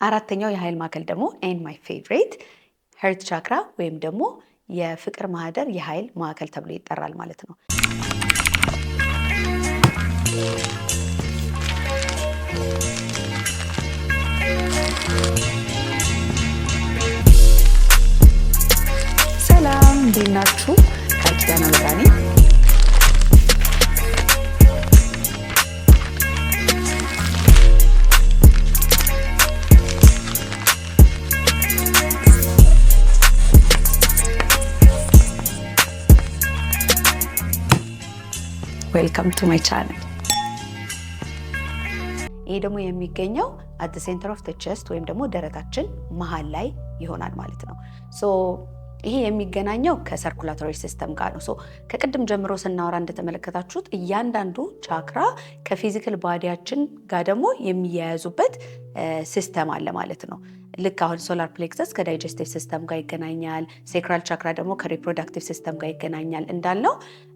አራተኛው የኃይል ማዕከል ደግሞ ኤንድ ማይ ፌቨሪት ሄርት ቻክራ ወይም ደግሞ የፍቅር ማህደር የኃይል ማዕከል ተብሎ ይጠራል ማለት ነው። ሰላም እንዴት ናችሁ? ቃል ኪዳን አበራ ነኝ። ዌልካም ቱ ማይ ቻናል። ይሄ ደግሞ የሚገኘው አት ዘ ሴንተር ኦፍ ዘ ቼስት ወይም ደግሞ ደረታችን መሃል ላይ ይሆናል ማለት ነው። ሶ ይሄ የሚገናኘው ከሰርኩላቶሪ ሲስተም ጋር ነው። ሶ ከቅድም ጀምሮ ስናወራ እንደተመለከታችሁት እያንዳንዱ ቻክራ ከፊዚካል ባዲያችን ጋር ደግሞ የሚያያዙበት ሲስተም አለ ማለት ነው። ልክ አሁን ሶላር ፕሌክሰስ ከዳይጀስቲቭ ሲስተም ጋር ይገናኛል፣ ሴክራል ቻክራ ደግሞ ከሪፕሮዳክቲቭ ሲስተም ጋር ይገናኛል እንዳልነው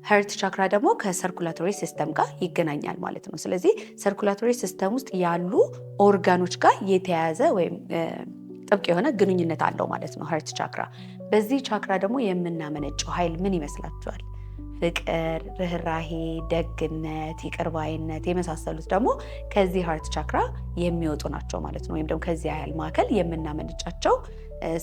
ሄርት ቻክራ ደግሞ ከሰርኩላቶሪ ሲስተም ጋር ይገናኛል ማለት ነው። ስለዚህ ሰርኩላቶሪ ሲስተም ውስጥ ያሉ ኦርጋኖች ጋር የተያያዘ ወይም ጥብቅ የሆነ ግንኙነት አለው ማለት ነው ሄርት ቻክራ። በዚህ ቻክራ ደግሞ የምናመነጨው ኃይል ምን ይመስላችኋል? ፍቅር፣ ርህራሄ፣ ደግነት፣ ይቅርባይነት የመሳሰሉት ደግሞ ከዚህ ሄርት ቻክራ የሚወጡ ናቸው ማለት ነው። ወይም ደግሞ ከዚህ ኃይል ማዕከል የምናመነጫቸው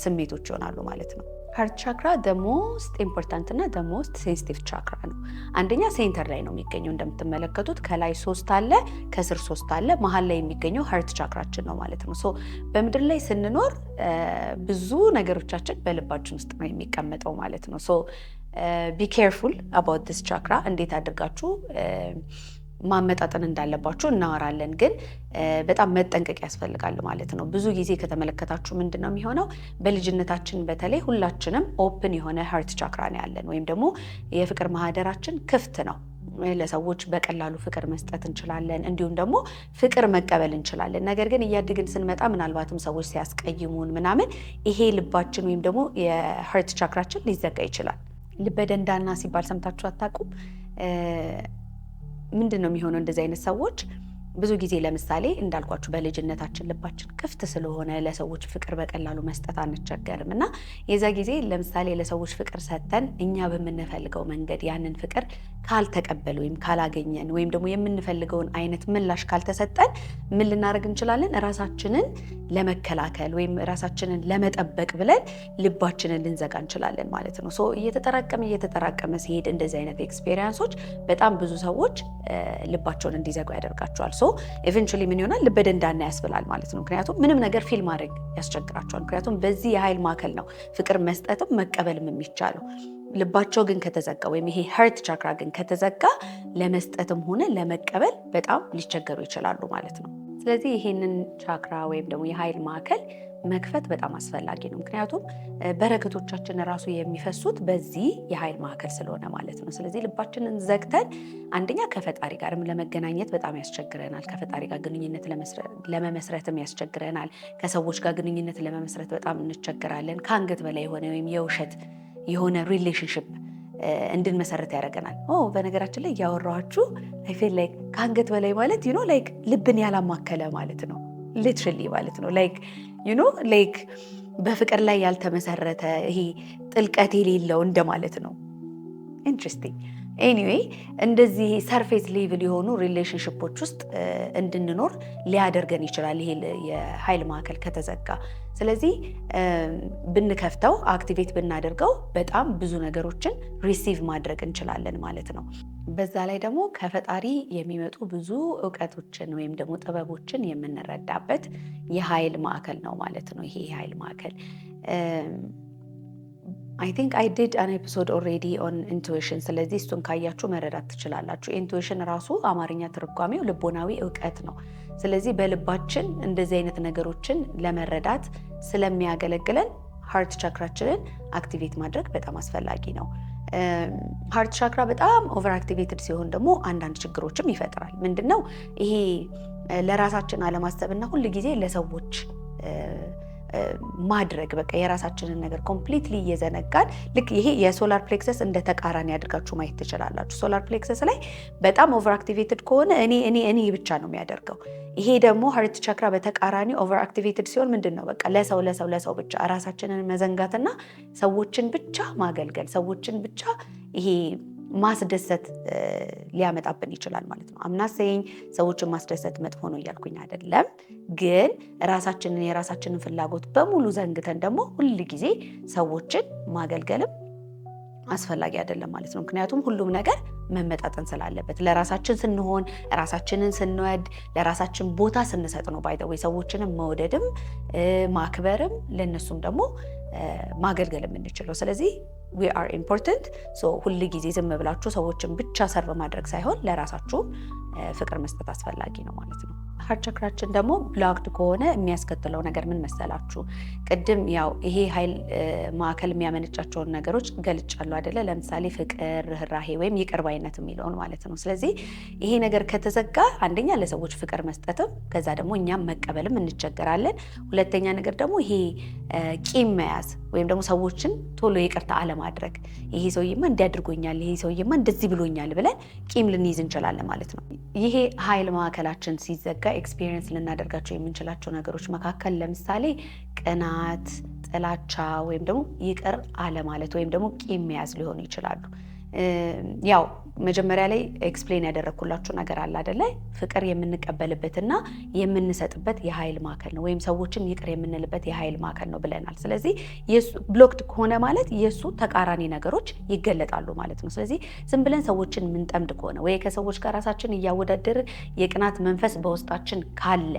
ስሜቶች ይሆናሉ ማለት ነው። ሄርት ቻክራ the most important እና the most sensitive ቻክራ ነው። አንደኛ ሴንተር ላይ ነው የሚገኘው እንደምትመለከቱት፣ ከላይ 3 አለ፣ ከስር 3 አለ፣ መሀል ላይ የሚገኘው ሄርት ቻክራችን ነው ማለት ነው። ሶ በምድር ላይ ስንኖር ብዙ ነገሮቻችን በልባችን ውስጥ ነው የሚቀመጠው ማለት ነው። ሶ be careful about this ቻክራ። እንዴት አድርጋችሁ ማመጣጠን እንዳለባችሁ እናወራለን፣ ግን በጣም መጠንቀቅ ያስፈልጋል ማለት ነው። ብዙ ጊዜ ከተመለከታችሁ ምንድነው የሚሆነው? በልጅነታችን በተለይ ሁላችንም ኦፕን የሆነ ሄርት ቻክራ ነው ያለን፣ ወይም ደግሞ የፍቅር ማህደራችን ክፍት ነው። ለሰዎች በቀላሉ ፍቅር መስጠት እንችላለን፣ እንዲሁም ደግሞ ፍቅር መቀበል እንችላለን። ነገር ግን እያደግን ስንመጣ ምናልባትም ሰዎች ሲያስቀይሙን ምናምን ይሄ ልባችን ወይም ደግሞ የሄርት ቻክራችን ሊዘጋ ይችላል። ልበ ደንዳና ሲባል ሰምታችሁ አታውቁም? ምንድን ነው የሚሆነው? እንደዚህ አይነት ሰዎች ብዙ ጊዜ ለምሳሌ እንዳልኳችሁ በልጅነታችን ልባችን ክፍት ስለሆነ ለሰዎች ፍቅር በቀላሉ መስጠት አንቸገርም እና የዛ ጊዜ ለምሳሌ ለሰዎች ፍቅር ሰጥተን እኛ በምንፈልገው መንገድ ያንን ፍቅር ካልተቀበል ወይም ካላገኘን ወይም ደግሞ የምንፈልገውን አይነት ምላሽ ካልተሰጠን ምን ልናደርግ እንችላለን? ራሳችንን ለመከላከል ወይም ራሳችንን ለመጠበቅ ብለን ልባችንን ልንዘጋ እንችላለን ማለት ነው። ሶ እየተጠራቀመ ሲሄድ እንደዚህ አይነት ኤክስፔሪንሶች በጣም ብዙ ሰዎች ልባቸውን እንዲዘጉ ያደርጋቸዋል። ሶ ኢቨንቹሊ ምን ይሆናል? ልበ ደንዳና ያስብላል ማለት ነው። ምክንያቱም ምንም ነገር ፊል ማድረግ ያስቸግራቸዋል። ምክንያቱም በዚህ የኃይል ማዕከል ነው ፍቅር መስጠትም መቀበልም የሚቻለው። ልባቸው ግን ከተዘጋ ወይም ይሄ ሄርት ቻክራ ግን ከተዘጋ ለመስጠትም ሆነ ለመቀበል በጣም ሊቸገሩ ይችላሉ ማለት ነው። ስለዚህ ይሄንን ቻክራ ወይም ደግሞ የኃይል ማዕከል መክፈት በጣም አስፈላጊ ነው። ምክንያቱም በረከቶቻችን ራሱ የሚፈሱት በዚህ የኃይል ማዕከል ስለሆነ ማለት ነው። ስለዚህ ልባችንን ዘግተን አንደኛ ከፈጣሪ ጋርም ለመገናኘት በጣም ያስቸግረናል። ከፈጣሪ ጋር ግንኙነት ለመመስረትም ያስቸግረናል። ከሰዎች ጋር ግንኙነት ለመመስረት በጣም እንቸገራለን። ከአንገት በላይ የሆነ ወይም የውሸት የሆነ ሪሌሽንሽፕ እንድንመሰረት ያደርገናል። በነገራችን ላይ እያወራኋችሁ አይ ፊል ላይክ ከአንገት በላይ ማለት ላይክ ልብን ያላማከለ ማለት ነው። ሊትራሊ ማለት ነው ላይክ በፍቅር ላይ ያልተመሰረተ ይሄ ጥልቀት የሌለው እንደማለት ነው። ኢንትረስቲንግ። ኤኒዌይ እንደዚህ ሰርፌስ ሌቭል የሆኑ ሪሌሽንሽፖች ውስጥ እንድንኖር ሊያደርገን ይችላል ይሄ የኃይል ማዕከል ከተዘጋ። ስለዚህ ብንከፍተው አክቲቬት ብናደርገው በጣም ብዙ ነገሮችን ሪሲቭ ማድረግ እንችላለን ማለት ነው። በዛ ላይ ደግሞ ከፈጣሪ የሚመጡ ብዙ እውቀቶችን ወይም ደግሞ ጥበቦችን የምንረዳበት የኃይል ማዕከል ነው ማለት ነው። ይሄ የኃይል ማዕከል I think I did an episode already on intuition። ስለዚህ እሱን ካያችሁ መረዳት ትችላላችሁ። ኢንቱዊሽን ራሱ አማርኛ ትርጓሜው ልቦናዊ እውቀት ነው። ስለዚህ በልባችን እንደዚህ አይነት ነገሮችን ለመረዳት ስለሚያገለግለን ሃርት ቻክራችንን አክቲቬት ማድረግ በጣም አስፈላጊ ነው። ሃርት ቻክራ በጣም ኦቨር አክቲቬትድ ሲሆን ደግሞ አንዳንድ ችግሮችም ይፈጥራል። ምንድነው ይሄ? ለራሳችን አለማሰብና ሁል ጊዜ ለሰዎች ማድረግ በቃ የራሳችንን ነገር ኮምፕሊትሊ እየዘነጋን ልክ ይሄ የሶላር ፕሌክሰስ እንደ ተቃራኒ አድርጋችሁ ማየት ትችላላችሁ። ሶላር ፕሌክሰስ ላይ በጣም ኦቨር አክቲቬትድ ከሆነ እኔ ብቻ ነው የሚያደርገው። ይሄ ደግሞ ሀርት ቻክራ በተቃራኒ ኦቨር አክቲቬትድ ሲሆን ምንድን ነው በቃ ለሰው ብቻ ራሳችንን መዘንጋትና ሰዎችን ብቻ ማገልገል፣ ሰዎችን ብቻ ይሄ ማስደሰት ሊያመጣብን ይችላል ማለት ነው። አምናሰኝ ሰዎችን ማስደሰት መጥፎ ነው እያልኩኝ አይደለም፣ ግን የራሳችንን ፍላጎት በሙሉ ዘንግተን ደግሞ ሁል ጊዜ ሰዎችን ማገልገልም አስፈላጊ አይደለም ማለት ነው። ምክንያቱም ሁሉም ነገር መመጣጠን ስላለበት ለራሳችን ስንሆን፣ ራሳችንን ስንወድ፣ ለራሳችን ቦታ ስንሰጥ ነው ባይ ዘ ወይ ሰዎችንም መውደድም ማክበርም ለነሱም ደግሞ ማገልገል የምንችለው። ስለዚህ we are important so ሁሉ ጊዜ ዝም ብላችሁ ሰዎችን ብቻ ሰርቭ ማድረግ ሳይሆን ለራሳችሁ ፍቅር መስጠት አስፈላጊ ነው ማለት ነው። ሀርት ቻክራችን ደግሞ ብሎክድ ከሆነ የሚያስከትለው ነገር ምን መሰላችሁ? ቅድም ያው ይሄ ኃይል ማዕከል የሚያመነጫቸውን ነገሮች ገልጫለሁ አይደለ? ለምሳሌ ፍቅር፣ ርህራሄ ወይም ይቅር ባይነት የሚለውን ማለት ነው። ስለዚህ ይሄ ነገር ከተዘጋ አንደኛ ለሰዎች ፍቅር መስጠትም ከዛ ደግሞ እኛም መቀበልም እንቸገራለን። ሁለተኛ ነገር ደግሞ ይሄ ቂም መያዝ ወይም ደግሞ ሰዎችን ቶሎ ይቅርታ አለማድረግ፣ ይሄ ሰውዬማ እንዲያድርጎኛል፣ ይሄ ሰውዬማ እንደዚህ ብሎኛል ብለን ቂም ልንይዝ እንችላለን ማለት ነው። ይሄ ኃይል ማዕከላችን ሲዘጋ ኤክስፒሪየንስ ልናደርጋቸው የምንችላቸው ነገሮች መካከል ለምሳሌ ቅናት፣ ጥላቻ ወይም ደግሞ ይቅር አለማለት ወይም ደግሞ ቂም መያዝ ሊሆኑ ይችላሉ። ያው መጀመሪያ ላይ ኤክስፕሌን ያደረኩላችሁ ነገር አለ አይደለ? ፍቅር የምንቀበልበትና የምንሰጥበት የኃይል ማዕከል ነው፣ ወይም ሰዎችን ይቅር የምንልበት የኃይል ማዕከል ነው ብለናል። ስለዚህ የሱ ብሎክድ ከሆነ ማለት የሱ ተቃራኒ ነገሮች ይገለጣሉ ማለት ነው። ስለዚህ ዝም ብለን ሰዎችን የምንጠምድ ከሆነ ወይ ከሰዎች ጋር ራሳችን እያወዳደርን የቅናት መንፈስ በውስጣችን ካለ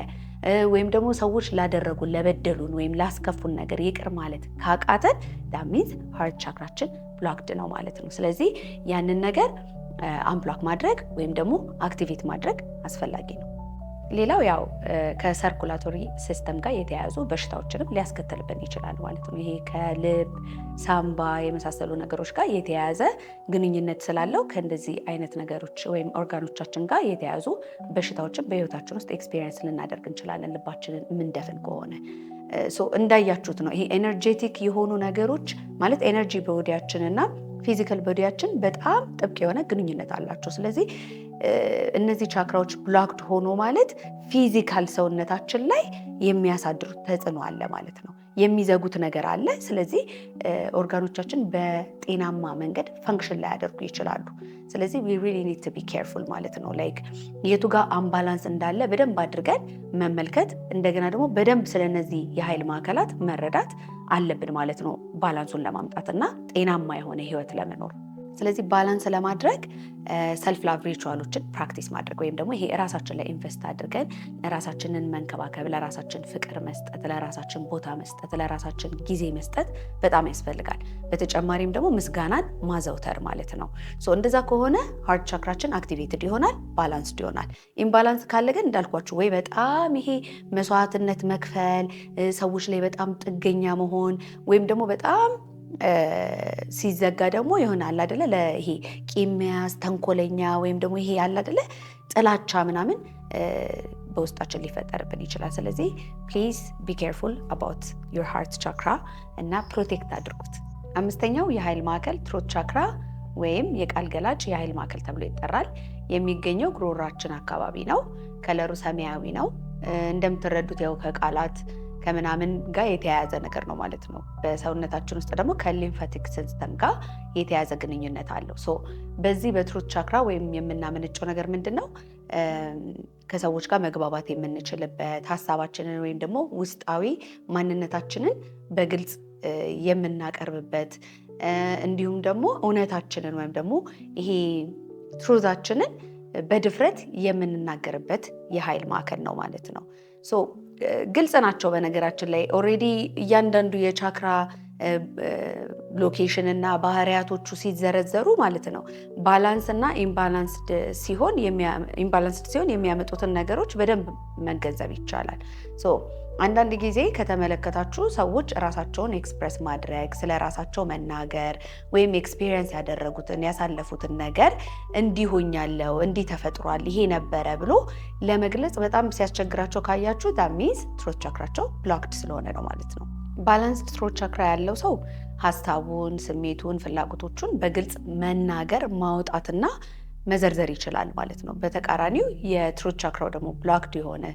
ወይም ደግሞ ሰዎች ላደረጉን ለበደሉን ወይም ላስከፉን ነገር ይቅር ማለት ካቃተን ዳሚዝ ሀርት ቻክራችን ብሎክድ ነው ማለት ነው። ስለዚህ ያንን ነገር አንብሎክ ማድረግ ወይም ደግሞ አክቲቬት ማድረግ አስፈላጊ ነው። ሌላው ያው ከሰርኩላቶሪ ሲስተም ጋር የተያያዙ በሽታዎችንም ሊያስከትልብን ይችላል ማለት ነው። ይሄ ከልብ፣ ሳምባ የመሳሰሉ ነገሮች ጋር የተያያዘ ግንኙነት ስላለው ከእንደዚህ አይነት ነገሮች ወይም ኦርጋኖቻችን ጋር የተያያዙ በሽታዎችን በህይወታችን ውስጥ ኤክስፒሪየንስ ልናደርግ እንችላለን ልባችንን የምንደፍን ከሆነ። እንዳያችሁት ነው ይሄ ኤነርጄቲክ የሆኑ ነገሮች ማለት ኤነርጂ ቦዲያችንና ፊዚካል ቦዲያችን በጣም ጥብቅ የሆነ ግንኙነት አላቸው። ስለዚህ እነዚህ ቻክራዎች ብሎክድ ሆኖ ማለት ፊዚካል ሰውነታችን ላይ የሚያሳድሩት ተጽዕኖ አለ ማለት ነው። የሚዘጉት ነገር አለ። ስለዚህ ኦርጋኖቻችን በጤናማ መንገድ ፈንክሽን ላይ ያደርጉ ይችላሉ። ስለዚህ we really need to be careful ማለት ነው። ላይክ የቱ ጋር አምባላንስ እንዳለ በደንብ አድርገን መመልከት፣ እንደገና ደግሞ በደንብ ስለነዚህ የኃይል ማዕከላት መረዳት አለብን ማለት ነው፣ ባላንሱን ለማምጣት እና ጤናማ የሆነ ህይወት ለመኖር። ስለዚህ ባላንስ ለማድረግ ሰልፍ ላቭ ሪቹዋሎችን ፕራክቲስ ማድረግ ወይም ደግሞ ይሄ ራሳችን ላይ ኢንቨስት አድርገን ራሳችንን መንከባከብ፣ ለራሳችን ፍቅር መስጠት፣ ለራሳችን ቦታ መስጠት፣ ለራሳችን ጊዜ መስጠት በጣም ያስፈልጋል። በተጨማሪም ደግሞ ምስጋናን ማዘውተር ማለት ነው። እንደዛ ከሆነ ሀርት ቻክራችን አክቲቬትድ ይሆናል፣ ባላንስድ ይሆናል። ኢምባላንስ ካለ ግን እንዳልኳችሁ ወይ በጣም ይሄ መስዋዕትነት መክፈል፣ ሰዎች ላይ በጣም ጥገኛ መሆን ወይም ደግሞ በጣም ሲዘጋ ደግሞ ይሆናል አይደለ ለይሄ ቂም መያዝ፣ ተንኮለኛ ወይም ደግሞ ይሄ ያለ አይደለ ጥላቻ ምናምን በውስጣችን ሊፈጠርብን ይችላል። ስለዚህ ፕሊዝ ቢ ኬርፉል አባውት ዩር ሃርት ቻክራ እና ፕሮቴክት አድርጉት። አምስተኛው የኃይል ማዕከል ትሮት ቻክራ ወይም የቃል ገላጭ የኃይል ማዕከል ተብሎ ይጠራል። የሚገኘው ጉሮሯችን አካባቢ ነው። ከለሩ ሰማያዊ ነው። እንደምትረዱት ያው ከቃላት ከምናምን ጋር የተያያዘ ነገር ነው ማለት ነው። በሰውነታችን ውስጥ ደግሞ ከሊምፋቲክ ሲስተም ጋር የተያያዘ ግንኙነት አለው። በዚህ በትሮት ቻክራ ወይም የምናመነጨው ነገር ምንድን ነው? ከሰዎች ጋር መግባባት የምንችልበት ሀሳባችንን ወይም ደግሞ ውስጣዊ ማንነታችንን በግልጽ የምናቀርብበት እንዲሁም ደግሞ እውነታችንን ወይም ደግሞ ይሄ ትሩዛችንን በድፍረት የምንናገርበት የኃይል ማዕከል ነው ማለት ነው። ግልጽ ናቸው። በነገራችን ላይ ኦልሬዲ እያንዳንዱ የቻክራ ሎኬሽን እና ባህሪያቶቹ ሲዘረዘሩ ማለት ነው ባላንስ እና ኢምባላንስድ ሲሆን የሚያመጡትን ነገሮች በደንብ መገንዘብ ይቻላል። አንዳንድ ጊዜ ከተመለከታችሁ ሰዎች ራሳቸውን ኤክስፕረስ ማድረግ፣ ስለ ራሳቸው መናገር ወይም ኤክስፒሪየንስ ያደረጉትን ያሳለፉትን ነገር እንዲሆኛለው እንዲህ ተፈጥሯል ይሄ ነበረ ብሎ ለመግለጽ በጣም ሲያስቸግራቸው ካያችሁ ዳሚዝ ትሮት ቻክራቸው ብሎክድ ስለሆነ ነው ማለት ነው። ባላንስድ ትሮት ቻክራ ያለው ሰው ሀሳቡን፣ ስሜቱን፣ ፍላጎቶቹን በግልጽ መናገር ማውጣትና መዘርዘር ይችላል ማለት ነው። በተቃራኒው የትሮት ቻክራው ደግሞ ብሎክድ የሆነ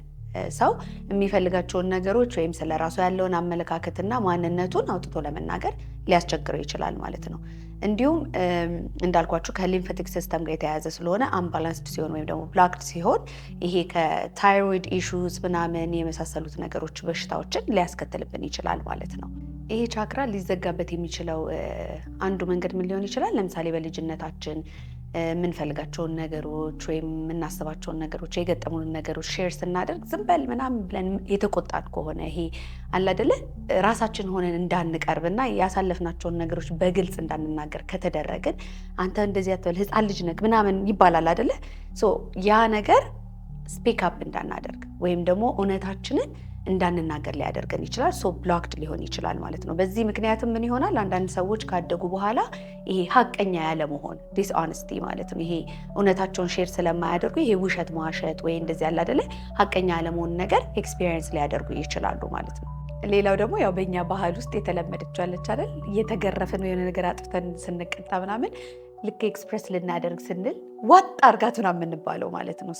ሰው የሚፈልጋቸውን ነገሮች ወይም ስለ ራሱ ያለውን አመለካከትና ማንነቱን አውጥቶ ለመናገር ሊያስቸግረው ይችላል ማለት ነው። እንዲሁም እንዳልኳችሁ ከሊምፋቲክ ሲስተም ጋር የተያያዘ ስለሆነ አምባላንስድ ሲሆን ወይም ደግሞ ብሎክድ ሲሆን ይሄ ከታይሮይድ ኢሹስ ምናምን የመሳሰሉት ነገሮች በሽታዎችን ሊያስከትልብን ይችላል ማለት ነው። ይሄ ቻክራ ሊዘጋበት የሚችለው አንዱ መንገድ ምን ሊሆን ይችላል? ለምሳሌ በልጅነታችን የምንፈልጋቸውን ነገሮች ወይም የምናስባቸውን ነገሮች የገጠሙን ነገሮች ሼር ስናደርግ ዝም በል ምናምን ብለን የተቆጣን ከሆነ ይሄ አለ አይደለ ራሳችን ሆነን እንዳንቀርብና ያሳለፍናቸውን ነገሮች በግልጽ እንዳንናገር ከተደረግን አንተ እንደዚህ አትበል ህፃን ልጅ ነህ ምናምን ይባላል አይደለ? ያ ነገር ስፒክ አፕ እንዳናደርግ ወይም ደግሞ እውነታችንን እንዳንናገር ሊያደርገን ይችላል። ብሎክድ ሊሆን ይችላል ማለት ነው። በዚህ ምክንያትም ምን ይሆናል? አንዳንድ ሰዎች ካደጉ በኋላ ይሄ ሀቀኛ ያለመሆን ዲስኦነስቲ ማለት ነው። ይሄ እውነታቸውን ሼር ስለማያደርጉ ይሄ ውሸት መዋሸት ወይ እንደዚህ ያለ አይደለ ሀቀኛ ያለመሆን ነገር ኤክስፒሪየንስ ሊያደርጉ ይችላሉ ማለት ነው። ሌላው ደግሞ ያው በእኛ ባህል ውስጥ የተለመደቻለች አይደል እየተገረፍን የሆነ ነገር አጥፍተን ስንቀጣ ምናምን ልክ ኤክስፕሬስ ልናደርግ ስንል ዋጥ አርጋት ምናምን የምንባለው ማለት ነው።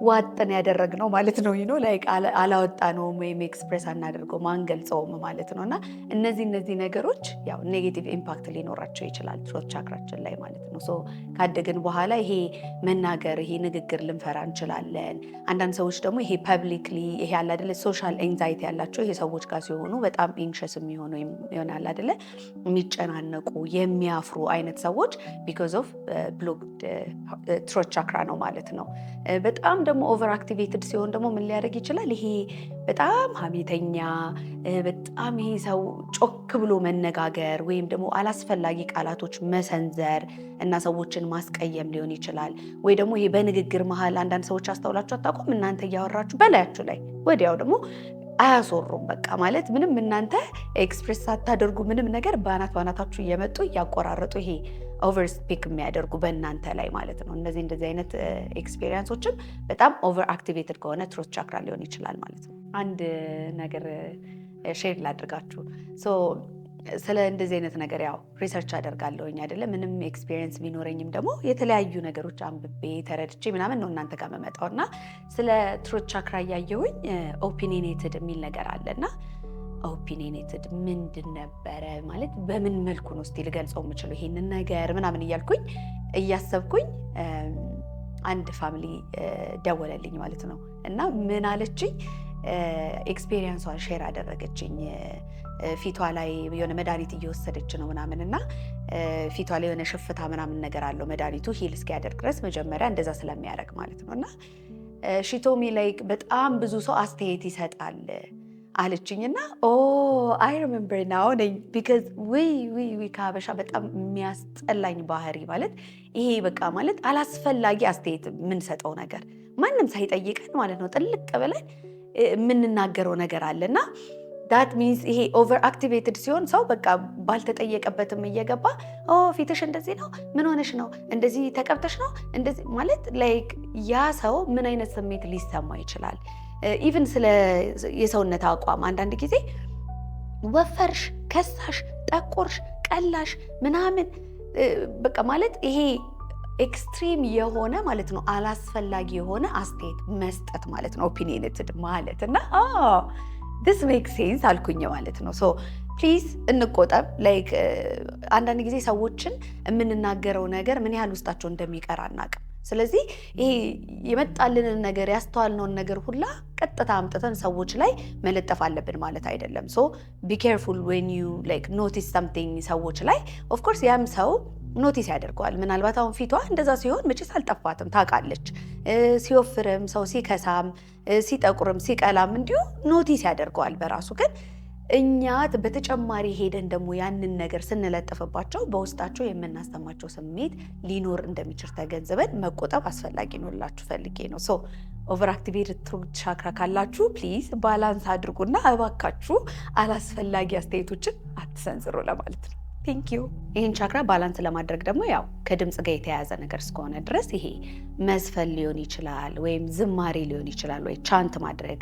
ዋጥን ያደረግነው ማለት ነው። ላይክ አላወጣነውም ወይም ኤክስፕሬስ አናደርገውም አንገልጸውም ማለት ነው። እና እነዚህ ነገሮች ያው ኔጌቲቭ ኢምፓክት ሊኖራቸው ይችላል ትሮት ቻክራችን ላይ ማለት ነው። ካደግን በኋላ ይሄ መናገር ይሄ ንግግር ልንፈራ እንችላለን። አንዳንድ ሰዎች ደግሞ ይሄ ፐብሊክሊ ይሄ አለ አይደለ ሶሻል ኤንዛይቲ ያላቸው ይሄ ሰዎች ጋር ሲሆኑ በጣም ኢንክሸስ የሚሆኑ ይሆናል አይደለ የሚጨናነቁ የሚያፍሩ አይነት ሰዎች ቢኮዝ ኦፍ ብሎክድ ትሮት ቻክራ ነው ማለት ነው። በጣም ደግሞ ኦቨር አክቲቬትድ ሲሆን ደግሞ ምን ሊያደርግ ይችላል? ይሄ በጣም ሀሜተኛ በጣም ይሄ ሰው ጮክ ብሎ መነጋገር ወይም ደግሞ አላስፈላጊ ቃላቶች መሰንዘር እና ሰዎችን ማስቀየም ሊሆን ይችላል። ወይ ደግሞ ይሄ በንግግር መሀል አንዳንድ ሰዎች አስተውላችሁ አታውቁም? እናንተ እያወራችሁ በላያችሁ ላይ ወዲያው ደግሞ አያሶሩም። በቃ ማለት ምንም እናንተ ኤክስፕሬስ ሳታደርጉ ምንም ነገር በአናታችሁ እየመጡ እያቆራረጡ ይሄ ኦቨር ስፒክ የሚያደርጉ በእናንተ ላይ ማለት ነው። እንደዚህ አይነት ኤክስፔሪንሶችን በጣም ኦቨር አክቲቬትድ ከሆነ ትሮት ቻክራ ሊሆን ይችላል ማለት ነው። አንድ ነገር ሼር ላድርጋችሁ። ስለ እንደዚህ አይነት ነገር ያው ሪሰርች አደርጋለሁኝ አይደለም ምንም ኤክስፒሪየንስ ቢኖረኝም ደግሞ የተለያዩ ነገሮች አንብቤ ተረድቼ ምናምን ነው እናንተ ጋር መመጣው እና ስለ ትሮት ቻክራ እያየሁኝ ኦፒኒየኔትድ የሚል ነገር አለና ኦፒኒየኔትድ ምንድን ነበረ ማለት በምን መልኩ ነው እስቲ ልገልጸው የምችለው ይሄንን ነገር ምናምን እያልኩኝ እያሰብኩኝ አንድ ፋሚሊ ደወለልኝ ማለት ነው። እና ምን አለችኝ ኤክስፒሪየንሷን ሼር አደረገችኝ። ፊቷ ላይ የሆነ መድኃኒት እየወሰደች ነው ምናምን እና ፊቷ ላይ የሆነ ሽፍታ ምናምን ነገር አለው መድኃኒቱ ሂል እስኪያደርግ ድረስ መጀመሪያ እንደዛ ስለሚያደርግ ማለት ነው። እና ሺቶሚ ላይ በጣም ብዙ ሰው አስተያየት ይሰጣል አለችኝና አይ ሪሜምበር ናው ቢካዝ ዊ ከሀበሻ በጣም የሚያስጠላኝ ባህሪ ማለት ይሄ በቃ ማለት አላስፈላጊ አስተያየት የምንሰጠው ነገር ማንም ሳይጠይቀን ማለት ነው ጥልቅ ብለን የምንናገረው ነገር አለና ዳት ሚንስ ይሄ ኦቨር አክቲቬትድ ሲሆን ሰው በቃ ባልተጠየቀበትም እየገባ ፊትሽ እንደዚህ ነው ምን ሆነሽ ነው እንደዚህ ተቀብተሽ ነው እንደዚህ ማለት ላይክ ያ ሰው ምን አይነት ስሜት ሊሰማ ይችላል? ኢቭን ስለ የሰውነት አቋም አንዳንድ ጊዜ ወፈርሽ፣ ከሳሽ፣ ጠቆርሽ፣ ቀላሽ ምናምን በቃ ማለት ይሄ ኤክስትሪም የሆነ ማለት ነው አላስፈላጊ የሆነ አስተያየት መስጠት ማለት ነው ኦፒኒየንትድ ማለት እና this makes sense አልኩኝ ማለት ነው። ፕሊዝ እንቆጠብ። ላይክ አንዳንድ ጊዜ ሰዎችን የምንናገረው ነገር ምን ያህል ውስጣቸው እንደሚቀር አናውቅም። ስለዚህ ይሄ የመጣልንን ነገር ያስተዋልነውን ነገር ሁላ ቀጥታ አምጥተን ሰዎች ላይ መለጠፍ አለብን ማለት አይደለም። be careful when you like notice something ሰዎች ላይ of course ያም ሰው ኖቲስ ያደርገዋል። ምናልባት አሁን ፊቷ እንደዛ ሲሆን መቼስ አልጠፋትም ታውቃለች። ሲወፍርም ሰው ሲከሳም ሲጠቁርም ሲቀላም እንዲሁ ኖቲስ ያደርገዋል በራሱ። ግን እኛ በተጨማሪ ሄደን ደግሞ ያንን ነገር ስንለጥፍባቸው በውስጣቸው የምናሰማቸው ስሜት ሊኖር እንደሚችል ተገንዝበን መቆጠብ አስፈላጊ ነው ልላችሁ ፈልጌ ነው። ኦቨር አክቲቬትድ ትሮት ቻክራ ካላችሁ ፕሊዝ ባላንስ አድርጉና እባካችሁ አላስፈላጊ አስተያየቶችን አትሰንዝሩ ለማለት ነው። ቴንክ ዩ። ይህን ቻክራ ባላንስ ለማድረግ ደግሞ ያው ከድምፅ ጋር የተያያዘ ነገር እስከሆነ ድረስ ይሄ መዝፈን ሊሆን ይችላል፣ ወይም ዝማሬ ሊሆን ይችላል፣ ወይ ቻንት ማድረግ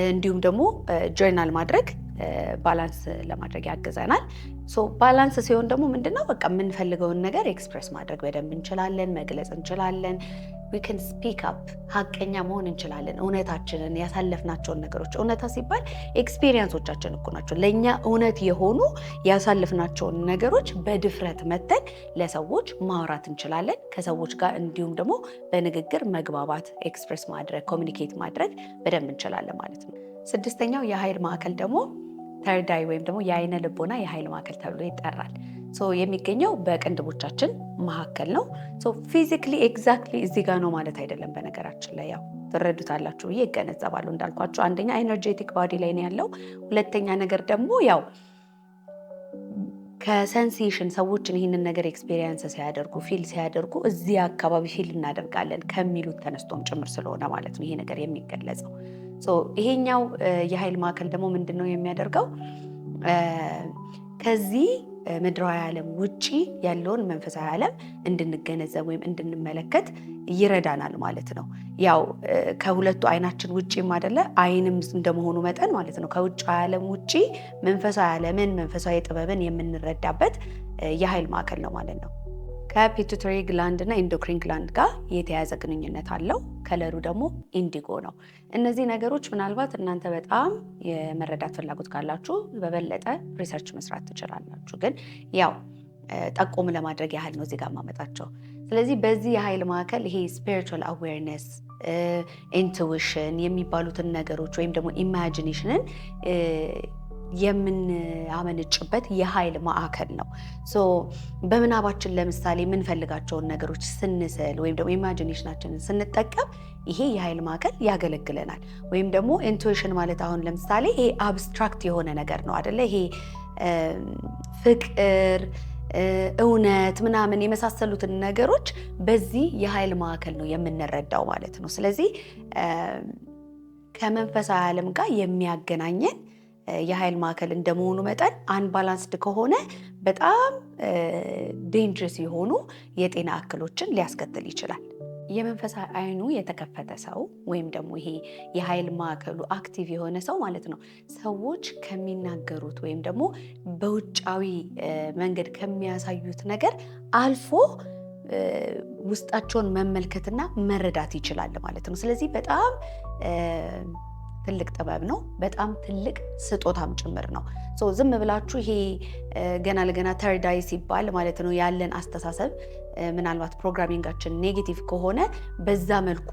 እንዲሁም ደግሞ ጆርናል ማድረግ ባላንስ ለማድረግ ያግዘናል። ሶ ባላንስ ሲሆን ደግሞ ምንድነው በቃ የምንፈልገውን ነገር ኤክስፕሬስ ማድረግ በደንብ እንችላለን፣ መግለጽ እንችላለን። we can speak up ሀቀኛ መሆን እንችላለን። እውነታችንን ያሳለፍናቸውን ነገሮች፣ እውነታ ሲባል ኤክስፒሪየንሶቻችን እኮ ናቸው ለእኛ እውነት የሆኑ ያሳለፍናቸውን ነገሮች በድፍረት መተን ለሰዎች ማውራት እንችላለን። ከሰዎች ጋር እንዲሁም ደግሞ በንግግር መግባባት፣ ኤክስፕሬስ ማድረግ፣ ኮሚኒኬት ማድረግ በደንብ እንችላለን ማለት ነው። ስድስተኛው የኃይል ማዕከል ደግሞ ተርድ አይ ወይም ደግሞ የአይነ ልቦና የኃይል ማዕከል ተብሎ ይጠራል። የሚገኘው በቅንድቦቻችን መካከል ነው። ፊዚክሊ ኤግዛክትሊ እዚህ ጋር ነው ማለት አይደለም። በነገራችን ላይ ያው ትረዱታላችሁ ብዬ ይገነዘባለሁ። እንዳልኳችሁ አንደኛ ኤነርጄቲክ ባዲ ላይ ነው ያለው። ሁለተኛ ነገር ደግሞ ያው ከሰንሴሽን ሰዎችን ይህንን ነገር ኤክስፔሪየንስ ሲያደርጉ ፊል ሲያደርጉ እዚህ አካባቢ ፊል እናደርጋለን ከሚሉት ተነስቶም ጭምር ስለሆነ ማለት ነው ይሄ ነገር የሚገለጸው። ይሄኛው የኃይል ማዕከል ደግሞ ምንድን ነው የሚያደርገው? ከዚህ ምድራዊ ዓለም ውጪ ያለውን መንፈሳዊ ዓለም እንድንገነዘብ ወይም እንድንመለከት ይረዳናል ማለት ነው። ያው ከሁለቱ አይናችን ውጪም አይደለ አይንም እንደመሆኑ መጠን ማለት ነው ከውጭ ዓለም ውጪ መንፈሳዊ ዓለምን መንፈሳዊ ጥበብን የምንረዳበት የኃይል ማዕከል ነው ማለት ነው። ከፒቱተሪ ግላንድ እና ኢንዶክሪን ግላንድ ጋር የተያያዘ ግንኙነት አለው። ከለሩ ደግሞ ኢንዲጎ ነው። እነዚህ ነገሮች ምናልባት እናንተ በጣም የመረዳት ፍላጎት ካላችሁ በበለጠ ሪሰርች መስራት ትችላላችሁ። ግን ያው ጠቆም ለማድረግ ያህል ነው እዚህ ጋር ማመጣቸው። ስለዚህ በዚህ የኃይል ማዕከል ይሄ ስፒሪቹዋል አዌርነስ፣ ኢንቱዊሽን የሚባሉትን ነገሮች ወይም ደግሞ ኢማጂኔሽንን የምናመነጭበት የኃይል ማዕከል ነው። በምናባችን ለምሳሌ የምንፈልጋቸውን ነገሮች ስንስል ወይም ደግሞ ኢማጂኔሽናችንን ስንጠቀም ይሄ የኃይል ማዕከል ያገለግለናል። ወይም ደግሞ ኢንቱዊሽን ማለት አሁን ለምሳሌ ይሄ አብስትራክት የሆነ ነገር ነው አይደለ? ይሄ ፍቅር፣ እውነት ምናምን የመሳሰሉትን ነገሮች በዚህ የኃይል ማዕከል ነው የምንረዳው ማለት ነው። ስለዚህ ከመንፈሳዊ ዓለም ጋር የሚያገናኘን የኃይል ማዕከል እንደመሆኑ መጠን አንባላንስድ ከሆነ በጣም ዴንጀረስ የሆኑ የጤና እክሎችን ሊያስከትል ይችላል። የመንፈሳዊ አይኑ የተከፈተ ሰው ወይም ደግሞ ይሄ የኃይል ማዕከሉ አክቲቭ የሆነ ሰው ማለት ነው ሰዎች ከሚናገሩት ወይም ደግሞ በውጫዊ መንገድ ከሚያሳዩት ነገር አልፎ ውስጣቸውን መመልከትና መረዳት ይችላል ማለት ነው። ስለዚህ በጣም ትልቅ ጥበብ ነው። በጣም ትልቅ ስጦታም ጭምር ነው። ዝም ብላችሁ ይሄ ገና ለገና ተርድ አይ ሲባል ማለት ነው ያለን አስተሳሰብ ምናልባት ፕሮግራሚንጋችን ኔጌቲቭ ከሆነ በዛ መልኩ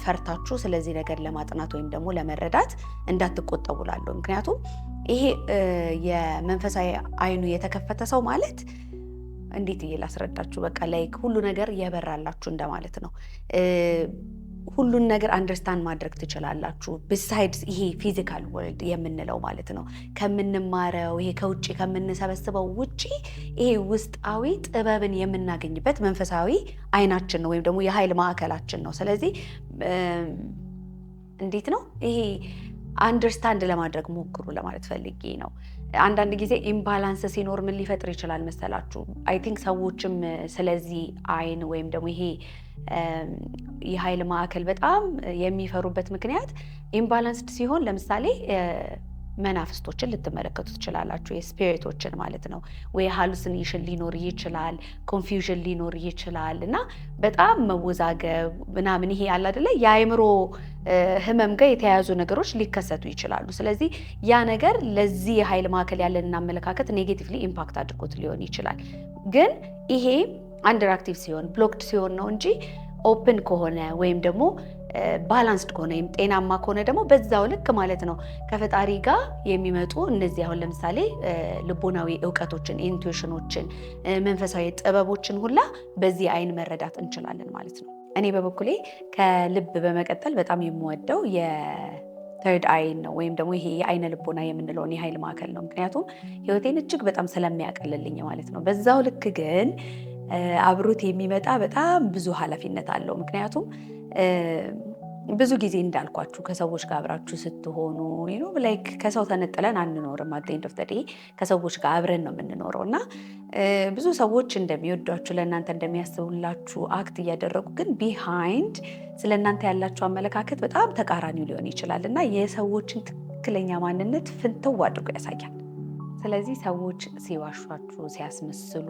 ፈርታችሁ ስለዚህ ነገር ለማጥናት ወይም ደግሞ ለመረዳት እንዳትቆጠቡ እላለሁ። ምክንያቱም ይሄ የመንፈሳዊ አይኑ የተከፈተ ሰው ማለት እንዴት ላስረዳችሁ፣ በቃ ላይክ ሁሉ ነገር የበራላችሁ እንደማለት ነው። ሁሉን ነገር አንደርስታንድ ማድረግ ትችላላችሁ። ቢሳይድስ ይሄ ፊዚካል ወርልድ የምንለው ማለት ነው ከምንማረው ይሄ ከውጭ ከምንሰበስበው ውጪ ይሄ ውስጣዊ ጥበብን የምናገኝበት መንፈሳዊ አይናችን ነው ወይም ደግሞ የኃይል ማዕከላችን ነው። ስለዚህ እንዴት ነው ይሄ አንደርስታንድ ለማድረግ ሞክሩ ለማለት ፈልጌ ነው። አንዳንድ ጊዜ ኢምባላንስ ሲኖር ምን ሊፈጥር ይችላል መሰላችሁ? አይ ቲንክ ሰዎችም ስለዚህ አይን ወይም ደግሞ ይሄ የኃይል ማዕከል በጣም የሚፈሩበት ምክንያት ኢምባላንስድ ሲሆን ለምሳሌ መናፍስቶችን ልትመለከቱ ትችላላችሁ፣ የስፒሪቶችን ማለት ነው። ወይ ሃሉሲኔሽን ሊኖር ይችላል፣ ኮንፊውዥን ሊኖር ይችላል እና በጣም መወዛገብ ምናምን ይሄ ያለ አይደለ የአእምሮ ህመም ጋር የተያያዙ ነገሮች ሊከሰቱ ይችላሉ። ስለዚህ ያ ነገር ለዚህ የኃይል ማዕከል ያለንን አመለካከት ኔጌቲቭሊ ኢምፓክት አድርጎት ሊሆን ይችላል። ግን ይሄ አንደር አክቲቭ ሲሆን ብሎክድ ሲሆን ነው እንጂ ኦፕን ከሆነ ወይም ደግሞ ባላንስድ ከሆነ ወይም ጤናማ ከሆነ ደግሞ በዛው ልክ ማለት ነው ከፈጣሪ ጋር የሚመጡ እነዚህ አሁን ለምሳሌ ልቦናዊ እውቀቶችን፣ ኢንቱዊሽኖችን፣ መንፈሳዊ ጥበቦችን ሁላ በዚህ አይን መረዳት እንችላለን ማለት ነው። እኔ በበኩሌ ከልብ በመቀጠል በጣም የምወደው የተርድ አይን ነው ወይም ደግሞ ይሄ የአይነ ልቦና የምንለውን የኃይል ማዕከል ነው። ምክንያቱም ህይወቴን እጅግ በጣም ስለሚያቀልልኝ ማለት ነው። በዛው ልክ ግን አብሮት የሚመጣ በጣም ብዙ ኃላፊነት አለው። ምክንያቱም ብዙ ጊዜ እንዳልኳችሁ ከሰዎች ጋር አብራችሁ ስትሆኑ ላይክ ከሰው ተነጥለን አንኖርም። አት ኤንድ ኦፍ ዘ ዴይ ከሰዎች ጋር አብረን ነው የምንኖረው እና ብዙ ሰዎች እንደሚወዷችሁ ለእናንተ እንደሚያስቡላችሁ አክት እያደረጉ ግን ቢሃይንድ ስለ እናንተ ያላቸው አመለካከት በጣም ተቃራኒው ሊሆን ይችላል እና የሰዎችን ትክክለኛ ማንነት ፍንትው አድርጎ ያሳያል። ስለዚህ ሰዎች ሲዋሿችሁ፣ ሲያስመስሉ፣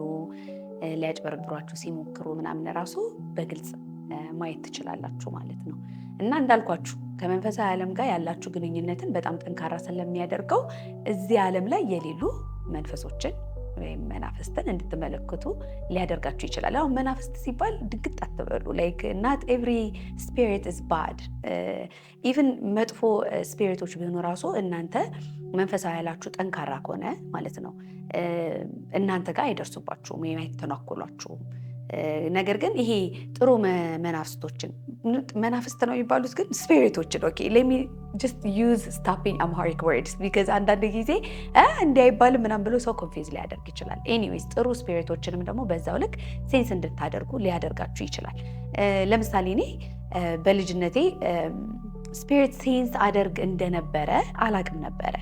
ሊያጭበረብሯችሁ ሲሞክሩ ምናምን ራሱ በግልጽ ማየት ትችላላችሁ ማለት ነው። እና እንዳልኳችሁ ከመንፈሳዊ ዓለም ጋር ያላችሁ ግንኙነትን በጣም ጠንካራ ስለሚያደርገው እዚህ ዓለም ላይ የሌሉ መንፈሶችን ወይም መናፍስትን እንድትመለከቱ ሊያደርጋችሁ ይችላል። አሁን መናፍስት ሲባል ድንግጥ አትበሉ። ላይክ ናት ኤቭሪ ስፒሪት ኢዝ ባድ። ኢቭን መጥፎ ስፒሪቶች ቢሆኑ ራሱ እናንተ መንፈሳዊ ያላችሁ ጠንካራ ከሆነ ማለት ነው እናንተ ጋር አይደርሱባችሁም ወይም አይተናኮሏችሁም። ነገር ግን ይሄ ጥሩ መናፍስቶችን መናፍስት ነው የሚባሉት ግን ስፒሪቶችን ሌት ሚ ጀስት ዩዝ ስቶፒንግ አምሃሪክ ወርድስ ቢካዝ አንዳንድ ጊዜ እንዲህ አይባልም ምናምን ብሎ ሰው ኮንፊውዝ ሊያደርግ ይችላል። ኤኒዌይስ ጥሩ ስፒሪቶችንም ደግሞ በዛው ልክ ሴንስ እንድታደርጉ ሊያደርጋችሁ ይችላል። ለምሳሌ እኔ በልጅነቴ ስፒሪት ሴንስ አደርግ እንደነበረ አላቅም ነበረ።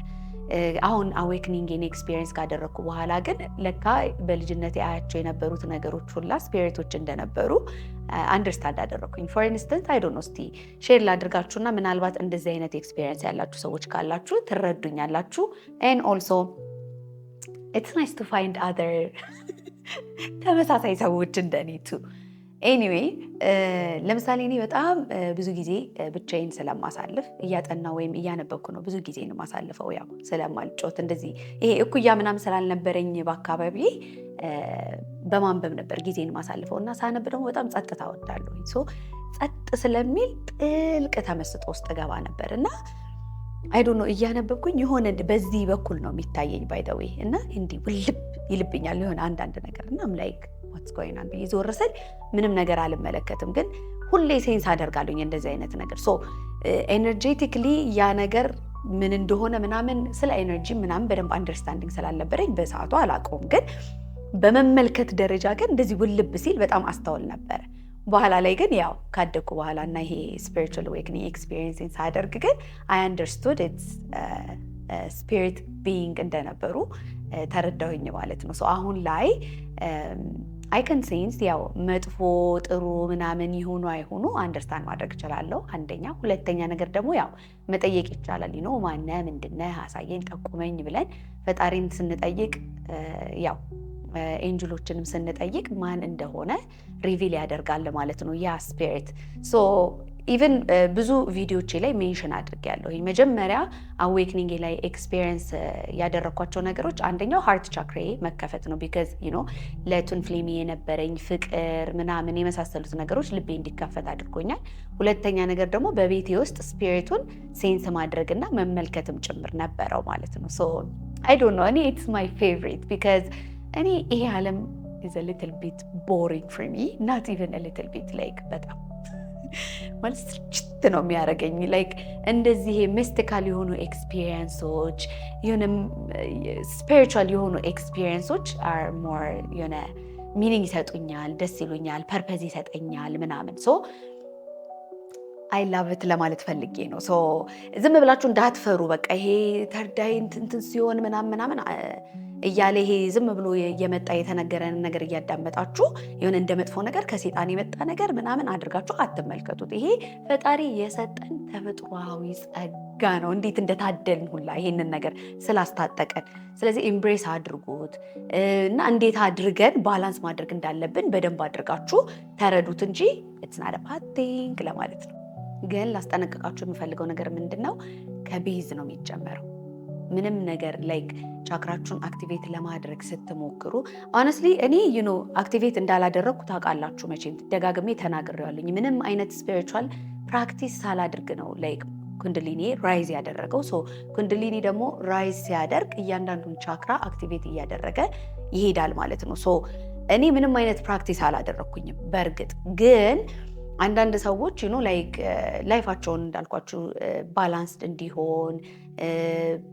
አሁን አዌክኒንግን ኤክስፒሪየንስ ካደረግኩ በኋላ ግን ለካ በልጅነቴ አያቸው የነበሩት ነገሮች ሁላ ስፒሪቶች እንደነበሩ አንደርስታንድ አደረግኩኝ። ፎር ኢንስተንስ አይ ዶንት ኖ እስቲ ሼር ላድርጋችሁና ምናልባት እንደዚህ አይነት ኤክስፒሪየንስ ያላችሁ ሰዎች ካላችሁ ትረዱኛላችሁ። ኤን ኦልሶ ኢትስ ናይስ ቱ ፋይንድ አዘር ተመሳሳይ ሰዎች እንደኔ ቱ ኤኒዌይ ለምሳሌ እኔ በጣም ብዙ ጊዜ ብቻዬን ስለማሳልፍ እያጠና ወይም እያነበብኩ ነው ብዙ ጊዜ ነው ማሳልፈው። ያው ስለማልጮት እንደዚህ ይሄ እኩያ ምናምን ስላልነበረኝ በአካባቢ በማንበብ ነበር ጊዜን ማሳልፈው እና ሳነብ ደግሞ በጣም ጸጥታ እወዳለሁ። ጸጥ ስለሚል ጥልቅ ተመስጦ ውስጥ ገባ ነበር እና አይ ዶንት ኖ እያነበብኩኝ የሆነ በዚህ በኩል ነው የሚታየኝ ባይ ዘ ዌይ እና እንዲህ ውልብ ይልብኛል የሆነ አንዳንድ ነገር እና ላይክ what's going on ብዬ ዞር ስል ምንም ነገር አልመለከትም፣ ግን ሁሌ ሴንስ አደርጋለሁ እንደዚህ አይነት ነገር። ሶ ኤነርጄቲክሊ ያ ነገር ምን እንደሆነ ምናምን ስለ ኤነርጂ ምናምን በደንብ አንደርስታንዲንግ ስላልነበረኝ በሰዓቱ አላውቀውም፣ ግን በመመልከት ደረጃ ግን እንደዚህ ውልብ ሲል በጣም አስተውል ነበር። በኋላ ላይ ግን ያው ካደኩ በኋላ እና ይሄ ስፒሪቹዋል አዌክኒንግ ኤክስፒሪየንስን ሳደርግ ግን አይ አንደርስቱድ ኢትስ ስፒሪት ቢይንግ እንደነበሩ ተረዳሁኝ ማለት ነው። ሶ አሁን ላይ አይ ካን ሴንስ ያው መጥፎ ጥሩ ምናምን ይሆኑ አይሆኑ አንደርስታንድ ማድረግ እችላለሁ። አንደኛ። ሁለተኛ ነገር ደግሞ ያው መጠየቅ ይቻላል። ማነ ምንድነህ አሳየኝ ጠቁመኝ ብለን ፈጣሪን ስንጠይቅ ያው ኤንጅሎችንም ስንጠይቅ ማን እንደሆነ ሪቪል ያደርጋል ማለት ነው ያ ስፒሪት። ሶ ኢቨን ብዙ ቪዲዮቼ ላይ ሜንሽን አድርጌያለሁ። መጀመሪያ አዌክኒንግ ላይ ኤክስፒሪየንስ ያደረኳቸው ነገሮች አንደኛው ሃርት ቻክሬ መከፈት ነው። ቢካዝ ለቱን ፍሌሚ የነበረኝ ፍቅር ምናምን የመሳሰሉት ነገሮች ልቤ እንዲከፈት አድርጎኛል። ሁለተኛ ነገር ደግሞ በቤቴ ውስጥ ስፒሪቱን ሴንስ ማድረግና መመልከትም ጭምር ነበረው ማለት ነው። ሶ አይ ዶንት ኖ እኔ ኢትስ ማይ ፌቨሪት ቢካዝ እኔ ይሄ ዓለም is a little bit boring for me, not even a little bit like በጣም ማለት ስልችት ነው የሚያደርገኝ። ላይክ እንደዚህ ሚስቲካል የሆኑ ኤክስፒሪየንሶች የሆነ ስፒሪቹዋል የሆኑ ኤክስፒሪየንሶች አር ሞር የሆነ ሚኒንግ ይሰጡኛል፣ ደስ ይሉኛል፣ ፐርፐዝ ይሰጠኛል ምናምን። ሶ አይ ላቭ ኢት ለማለት ፈልጌ ነው። ሶ ዝም ብላችሁ እንዳትፈሩ። በቃ ይሄ ተርዳይ እንትን ሲሆን ምናምን እያለ ይሄ ዝም ብሎ የመጣ የተነገረን ነገር እያዳመጣችሁ የሆነ እንደ መጥፎ ነገር ከሴጣን የመጣ ነገር ምናምን አድርጋችሁ አትመልከቱት። ይሄ ፈጣሪ የሰጠን ተፈጥሯዊ ጸጋ ነው። እንዴት እንደታደልን ሁላ ይሄንን ነገር ስላስታጠቀን። ስለዚህ ኤምብሬስ አድርጉት እና እንዴት አድርገን ባላንስ ማድረግ እንዳለብን በደንብ አድርጋችሁ ተረዱት እንጂ ኢትስ ናት አ ባድ ቲንግ ለማለት ነው። ግን ላስጠነቅቃችሁ የምፈልገው ነገር ምንድነው? ከቤዝ ነው የሚጀመረው። ምንም ነገር ላይክ ቻክራችሁን አክቲቬት ለማድረግ ስትሞክሩ ሆነስትሊ እኔ አክቲቬት እንዳላደረግኩ ታውቃላችሁ። መቼም ደጋግሜ ተናግሬዋለሁ። ምንም አይነት ስፒሪቹዋል ፕራክቲስ ሳላድርግ ነው ላይክ ኩንድሊኒ ራይዝ ያደረገው። ሶ ኩንድሊኒ ደግሞ ራይዝ ሲያደርግ እያንዳንዱን ቻክራ አክቲቬት እያደረገ ይሄዳል ማለት ነው። ሶ እኔ ምንም አይነት ፕራክቲስ አላደረግኩኝም። በእርግጥ ግን አንዳንድ ሰዎች ላይክ ላይፋቸውን እንዳልኳችሁ ባላንስድ እንዲሆን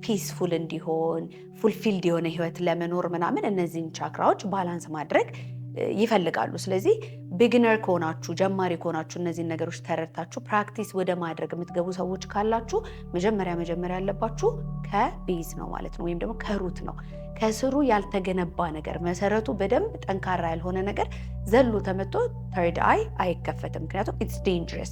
ፒስፉል እንዲሆን ፉልፊልድ የሆነ ህይወት ለመኖር ምናምን እነዚህን ቻክራዎች ባላንስ ማድረግ ይፈልጋሉ። ስለዚህ ቢግነር ከሆናችሁ ጀማሪ ከሆናችሁ እነዚህን ነገሮች ተረድታችሁ ፕራክቲስ ወደ ማድረግ የምትገቡ ሰዎች ካላችሁ መጀመሪያ ያለባችሁ ከቤዝ ነው ማለት ነው፣ ወይም ደግሞ ከሩት ነው። ከስሩ ያልተገነባ ነገር መሰረቱ በደንብ ጠንካራ ያልሆነ ነገር ዘሎ ተመቶ ተርድ አይ አይከፈትም። ምክንያቱም ኢትስ ዴንጀረስ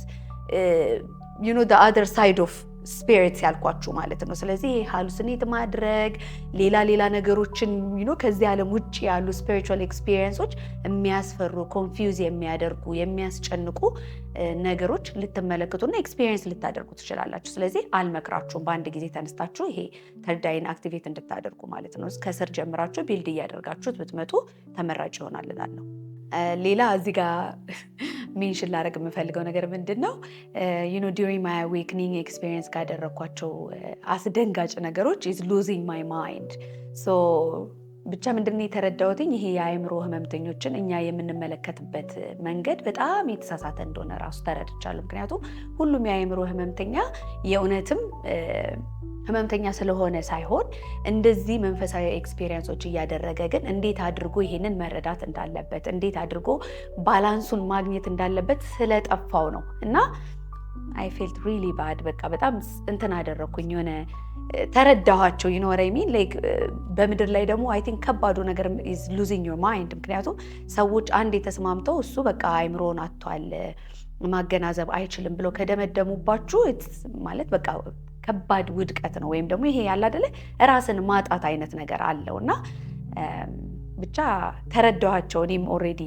ዩ ኖ ዘ አዘር ሳይድ ኦፍ ስፒሪትስ ያልኳችሁ ማለት ነው። ስለዚህ ሃሉሲኔት ማድረግ ሌላ ነገሮችን ከዚህ ዓለም ውጭ ያሉ ስፒሪቹዋል ኤክስፒሪየንሶች የሚያስፈሩ፣ ኮንፊውዝ የሚያደርጉ፣ የሚያስጨንቁ ነገሮች ልትመለከቱና ኤክስፒሪየንስ ልታደርጉ ትችላላችሁ። ስለዚህ አልመክራችሁም በአንድ ጊዜ ተነስታችሁ ይሄ ተርድ አይን አክቲቬት እንድታደርጉ ማለት ነው። ከስር ጀምራችሁ ቢልድ እያደርጋችሁት ብትመጡ ተመራጭ ይሆናል እላለሁ። ሌላ እዚህ ጋር ሜንሽን ላደርግ የምፈልገው ነገር ምንድን ነው ዱሪንግ ማይ አዌክኒንግ ኤክስፒሪየንስ ካደረግኳቸው አስደንጋጭ ነገሮች ኢዝ ሉዚንግ ማይ ማይንድ። ብቻ ምንድነው የተረዳሁትኝ ይሄ የአእምሮ ህመምተኞችን እኛ የምንመለከትበት መንገድ በጣም የተሳሳተ እንደሆነ ራሱ ተረድቻለሁ። ምክንያቱም ሁሉም የአእምሮ ህመምተኛ የእውነትም ህመምተኛ ስለሆነ ሳይሆን እንደዚህ መንፈሳዊ ኤክስፒሪየንሶች እያደረገ ግን እንዴት አድርጎ ይሄንን መረዳት እንዳለበት፣ እንዴት አድርጎ ባላንሱን ማግኘት እንዳለበት ስለጠፋው ነው። እና አይ ፌልት ሪሊ ባድ በቃ በጣም እንትን አደረኩኝ፣ የሆነ ተረዳኋቸው። ይኖረኝ ላይክ በምድር ላይ ደግሞ አይ ቲንክ ከባዱ ነገር ኢዝ ሉዚንግ ዮር ማይንድ። ምክንያቱም ሰዎች አንድ የተስማምተው እሱ በቃ አእምሮን አጥቷል ማገናዘብ አይችልም ብለው ከደመደሙባችሁ ማለት በቃ ከባድ ውድቀት ነው። ወይም ደግሞ ይሄ ያለ አይደለ ራስን ማጣት አይነት ነገር አለው። እና ብቻ ተረዳኋቸው። እኔም ኦልሬዲ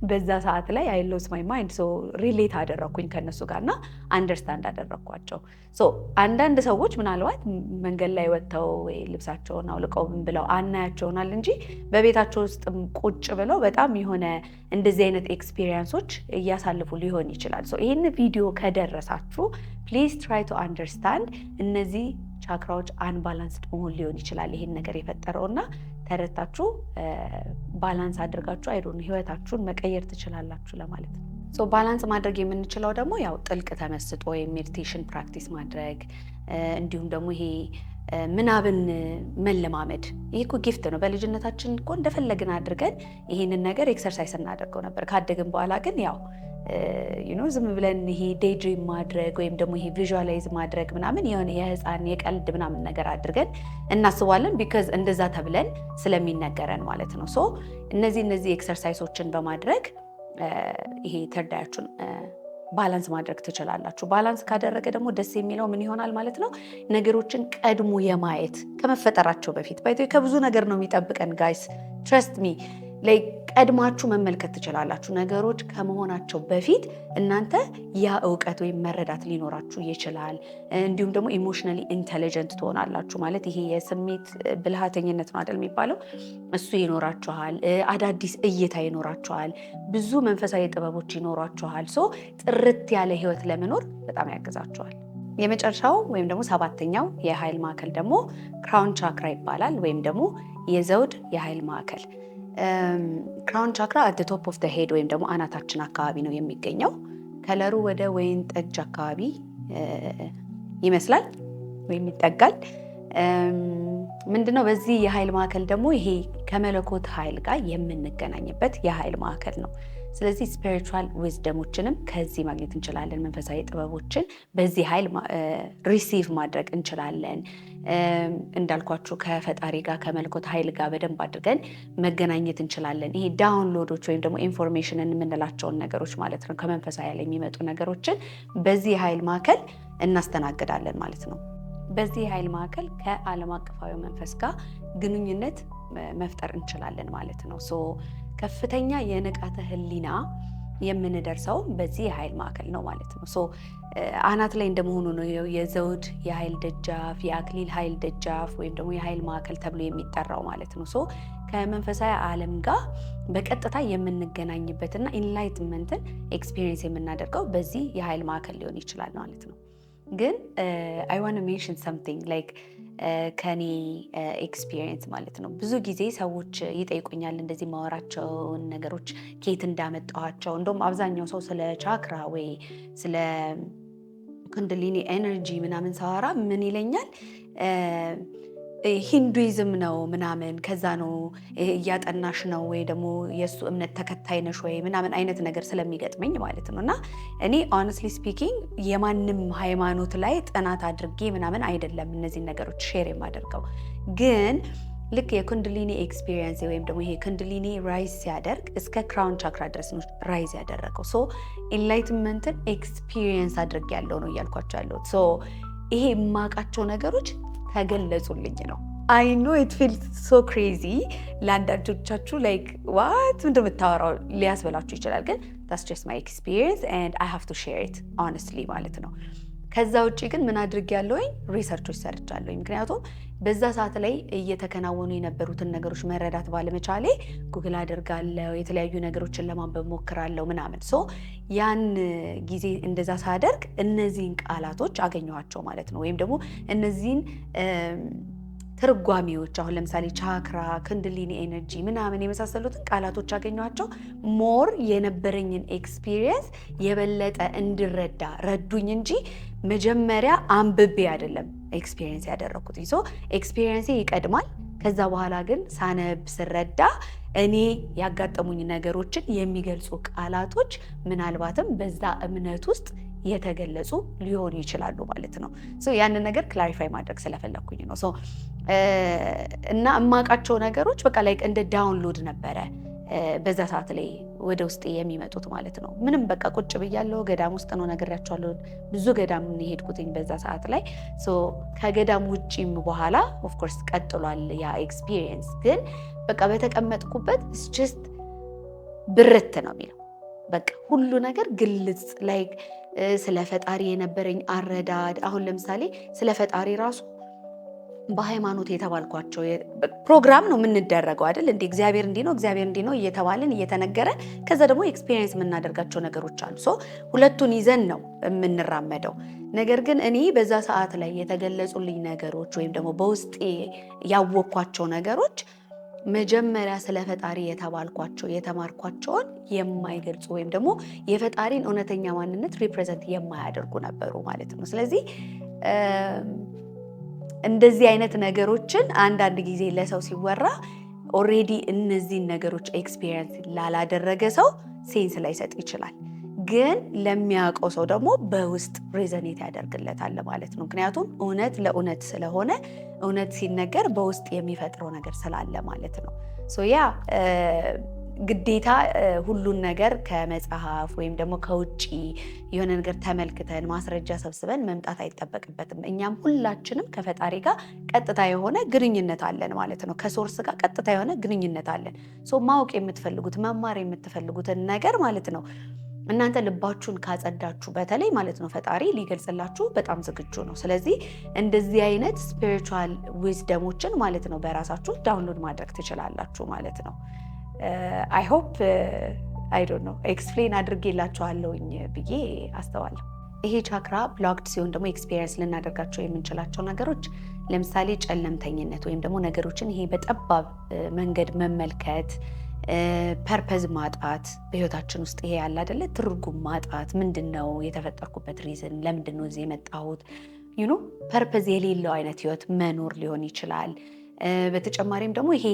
በዛ ሰዓት ላይ አይ ሎስ ማይ ማይንድ ሶ ሪሌት አደረኩኝ ከነሱ ጋር እና አንደርስታንድ አደረኳቸው። አንዳንድ ሰዎች ምናልባት መንገድ ላይ ወጥተው ልብሳቸውን አውልቀው ብለው አናያቸውናል እንጂ በቤታቸው ውስጥ ቁጭ ብለው በጣም የሆነ እንደዚህ አይነት ኤክስፒሪየንሶች እያሳልፉ ሊሆን ይችላል። ይህን ቪዲዮ ከደረሳችሁ ፕሊዝ ትራይ ቱ አንደርስታንድ እነዚህ ቻክራዎች አንባላንስድ መሆን ሊሆን ይችላል ይሄን ነገር የፈጠረውና ተረታችሁ ባላንስ አድርጋችሁ አይዶን ህይወታችሁን መቀየር ትችላላችሁ ለማለት ነው። ባላንስ ማድረግ የምንችለው ደግሞ ያው ጥልቅ ተመስጦ ወይም ሜዲቴሽን ፕራክቲስ ማድረግ እንዲሁም ደግሞ ይሄ ምናብን መለማመድ። ይሄ እኮ ጊፍት ነው። በልጅነታችን እኮ እንደፈለግን አድርገን ይሄንን ነገር ኤክሰርሳይዝ እናደርገው ነበር። ካደግን በኋላ ግን ያው ዝም ብለን ይሄ ዴይድሪም ማድረግ ወይም ደግሞ ይሄ ቪዥዋላይዝ ማድረግ ምናምን የሆነ የህፃን የቀልድ ምናምን ነገር አድርገን እናስባለን። ቢካዝ እንደዛ ተብለን ስለሚነገረን ማለት ነው። እነዚህ ኤክሰርሳይሶችን በማድረግ ይሄ ተርድ አያችሁን ባላንስ ማድረግ ትችላላችሁ። ባላንስ ካደረገ ደግሞ ደስ የሚለው ምን ይሆናል ማለት ነው? ነገሮችን ቀድሞ የማየት ከመፈጠራቸው በፊት ከብዙ ነገር ነው የሚጠብቀን ጋይስ፣ ትረስት ሚ ላይ ቀድማችሁ መመልከት ትችላላችሁ። ነገሮች ከመሆናቸው በፊት እናንተ ያ እውቀት ወይም መረዳት ሊኖራችሁ ይችላል። እንዲሁም ደግሞ ኢሞሽናሊ ኢንተሊጀንት ትሆናላችሁ። ማለት ይሄ የስሜት ብልሃተኝነት ነው አይደል የሚባለው፣ እሱ ይኖራችኋል። አዳዲስ እይታ ይኖራችኋል። ብዙ መንፈሳዊ ጥበቦች ይኖራችኋል። ጥርት ያለ ህይወት ለመኖር በጣም ያግዛችኋል። የመጨረሻው ወይም ደግሞ ሰባተኛው የኃይል ማዕከል ደግሞ ክራውን ቻክራ ይባላል። ወይም ደግሞ የዘውድ የኃይል ማዕከል። ክራውን ቻክራ አት ቶፕ ኦፍ ዘ ሄድ ወይም ደግሞ አናታችን አካባቢ ነው የሚገኘው። ከለሩ ወደ ወይን ጠጅ አካባቢ ይመስላል ወይም ይጠጋል። ምንድነው? በዚህ የኃይል ማዕከል ደግሞ ይሄ ከመለኮት ኃይል ጋር የምንገናኝበት የኃይል ማዕከል ነው። ስለዚህ ስፒሪቹዋል ዊዝደሞችንም ከዚህ ማግኘት እንችላለን። መንፈሳዊ ጥበቦችን በዚህ ኃይል ሪሲቭ ማድረግ እንችላለን። እንዳልኳችሁ ከፈጣሪ ጋር ከመለኮት ኃይል ጋር በደንብ አድርገን መገናኘት እንችላለን። ይሄ ዳውንሎዶች ወይም ደግሞ ኢንፎርሜሽንን የምንላቸውን ነገሮች ማለት ነው፣ ከመንፈሳዊ ኃይል የሚመጡ ነገሮችን በዚህ የኃይል ማዕከል እናስተናግዳለን ማለት ነው። በዚህ የኃይል ማዕከል ከዓለም አቀፋዊ መንፈስ ጋር ግንኙነት መፍጠር እንችላለን ማለት ነው። ከፍተኛ የንቃተ ህሊና የምንደርሰው በዚህ የኃይል ማዕከል ነው ማለት ነው። አናት ላይ እንደመሆኑ ነው የዘውድ የኃይል ደጃፍ፣ የአክሊል ኃይል ደጃፍ ወይም ደግሞ የኃይል ማዕከል ተብሎ የሚጠራው ማለት ነው። ከመንፈሳዊ ዓለም ጋር በቀጥታ የምንገናኝበትና ኢንላይትመንትን ኤክስፒሪየንስ የምናደርገው በዚህ የኃይል ማዕከል ሊሆን ይችላል ማለት ነው። ግን አይ ዋንት ቱ ሜንሽን ሰምቲንግ ላይክ ከኔ ኤክስፒሪየንስ ማለት ነው። ብዙ ጊዜ ሰዎች ይጠይቁኛል እንደዚህ ማወራቸውን ነገሮች ከየት እንዳመጣኋቸው። እንደውም አብዛኛው ሰው ስለ ቻክራ ወይ ስለ ኩንደሊኒ ኤነርጂ ምናምን ሳወራ ምን ይለኛል? ሂንዱይዝም ነው ምናምን ከዛ ነው እያጠናሽ ነው ወይ ደግሞ የእሱ እምነት ተከታይ ነሽ ወይ ምናምን አይነት ነገር ስለሚገጥመኝ ማለት ነው። እና እኔ ሆነስትሊ ስፒኪንግ የማንም ሃይማኖት ላይ ጥናት አድርጌ ምናምን አይደለም እነዚህን ነገሮች ሼር የማደርገው። ግን ልክ የኩንድሊኒ ኤክስፒሪየንስ ወይም ደግሞ ይሄ ኩንድሊኒ ራይዝ ሲያደርግ እስከ ክራውን ቻክራ ድረስ ነው ራይዝ ያደረገው። ሶ ኢንላይትመንትን ኤክስፒሪየንስ አድርጌ ያለው ነው እያልኳቸው ያለሁት። ሶ ይሄ የማውቃቸው ነገሮች ተገለጹልኝ ነው። አይ ኖ ኢት ፊልስ ሶ ክሬዚ ለአንዳንዶቻችሁ ላይክ ዋት እንደምታወራው ሊያስበላችሁ ይችላል። ግን that's just my experience and I have to share it honestly ማለት ነው። ከዛ ውጪ ግን ምን አድርጌያለሁኝ? ሪሰርቾች ሰርቻለሁኝ። ምክንያቱም በዛ ሰዓት ላይ እየተከናወኑ የነበሩትን ነገሮች መረዳት ባለመቻሌ ጉግል አደርጋለሁ፣ የተለያዩ ነገሮችን ለማንበብ ሞክራለሁ ምናምን። ሶ ያን ጊዜ እንደዛ ሳደርግ እነዚህን ቃላቶች አገኘኋቸው ማለት ነው። ወይም ደግሞ እነዚህን ትርጓሜዎች አሁን ለምሳሌ ቻክራ፣ ኩንድሊኒ ኤነርጂ ምናምን የመሳሰሉትን ቃላቶች አገኘኋቸው። ሞር የነበረኝን ኤክስፒሪየንስ የበለጠ እንድረዳ ረዱኝ እንጂ መጀመሪያ አንብቤ አይደለም ኤክስፒሪየንስ ያደረኩት። ሶ ኤክስፒሪየንሴ ይቀድማል። ከዛ በኋላ ግን ሳነብ ስረዳ እኔ ያጋጠሙኝ ነገሮችን የሚገልጹ ቃላቶች ምናልባትም በዛ እምነት ውስጥ የተገለጹ ሊሆኑ ይችላሉ ማለት ነው። ሶ ያንን ነገር ክላሪፋይ ማድረግ ስለፈለኩኝ ነው። ሶ እና እማቃቸው ነገሮች በቃ ላይክ እንደ ዳውንሎድ ነበረ በዛ ሰዓት ላይ ወደ ውስጥ የሚመጡት ማለት ነው። ምንም በቃ ቁጭ ብያለሁ። ገዳም ውስጥ ነው ነግሬያቸዋለሁ። ብዙ ገዳም ሄድኩትኝ በዛ ሰዓት ላይ። ሶ ከገዳም ውጪም በኋላ ኦፍ ኮርስ ቀጥሏል ያ ኤክስፒሪየንስ። ግን በቃ በተቀመጥኩበት ጀስት ብርት ነው የሚለው በቃ ሁሉ ነገር ግልጽ ላይክ ስለ ፈጣሪ የነበረኝ አረዳድ። አሁን ለምሳሌ ስለ ፈጣሪ ራሱ በሃይማኖት የተባልኳቸው ፕሮግራም ነው የምንደረገው አይደል እንዴ? እግዚአብሔር እንዲህ ነው፣ እግዚአብሔር እንዲህ ነው እየተባልን እየተነገረን ከዛ ደግሞ ኤክስፒሪየንስ የምናደርጋቸው ነገሮች አሉ። ሶ ሁለቱን ይዘን ነው የምንራመደው። ነገር ግን እኔ በዛ ሰዓት ላይ የተገለጹልኝ ነገሮች ወይም ደግሞ በውስጤ ያወቅኳቸው ነገሮች መጀመሪያ ስለ ፈጣሪ የተባልኳቸው የተማርኳቸውን የማይገልጹ ወይም ደግሞ የፈጣሪን እውነተኛ ማንነት ሪፕሬዘንት የማያደርጉ ነበሩ ማለት ነው። ስለዚህ እንደዚህ አይነት ነገሮችን አንዳንድ ጊዜ ለሰው ሲወራ ኦልሬዲ እነዚህን ነገሮች ኤክስፒሪየንስ ላላደረገ ሰው ሴንስ ላይሰጥ ይችላል። ግን ለሚያውቀው ሰው ደግሞ በውስጥ ሬዘኔት ያደርግለታል ማለት ነው። ምክንያቱም እውነት ለእውነት ስለሆነ እውነት ሲነገር በውስጥ የሚፈጥረው ነገር ስላለ ማለት ነው። ሶ ያ ግዴታ ሁሉን ነገር ከመጽሐፍ ወይም ደግሞ ከውጪ የሆነ ነገር ተመልክተን ማስረጃ ሰብስበን መምጣት አይጠበቅበትም። እኛም ሁላችንም ከፈጣሪ ጋር ቀጥታ የሆነ ግንኙነት አለን ማለት ነው። ከሶርስ ጋር ቀጥታ የሆነ ግንኙነት አለን። ሶ ማወቅ የምትፈልጉት መማር የምትፈልጉትን ነገር ማለት ነው እናንተ ልባችሁን ካጸዳችሁ በተለይ ማለት ነው ፈጣሪ ሊገልጽላችሁ በጣም ዝግጁ ነው። ስለዚህ እንደዚህ አይነት ስፒሪቹዋል ዊዝደሞችን ማለት ነው በራሳችሁ ዳውንሎድ ማድረግ ትችላላችሁ ማለት ነው። አይ ሆፕ አይ ዶንት ኖ ኤክስፕሌን አድርጌላችኋለሁኝ ብዬ አስተዋለሁ። ይሄ ቻክራ ብሎክድ ሲሆን ደግሞ ኤክስፒሪየንስ ልናደርጋቸው የምንችላቸው ነገሮች ለምሳሌ ጨለምተኝነት ወይም ደግሞ ነገሮችን ይሄ በጠባብ መንገድ መመልከት፣ ፐርፐዝ ማጣት በህይወታችን ውስጥ ይሄ ያለ አይደለ ትርጉም ማጣት። ምንድነው የተፈጠርኩበት ሪዝን? ለምንድነው እዚህ የመጣሁት? ዩ ኖ ፐርፐዝ የሌለው አይነት ህይወት መኖር ሊሆን ይችላል። በተጨማሪም ደግሞ ይሄ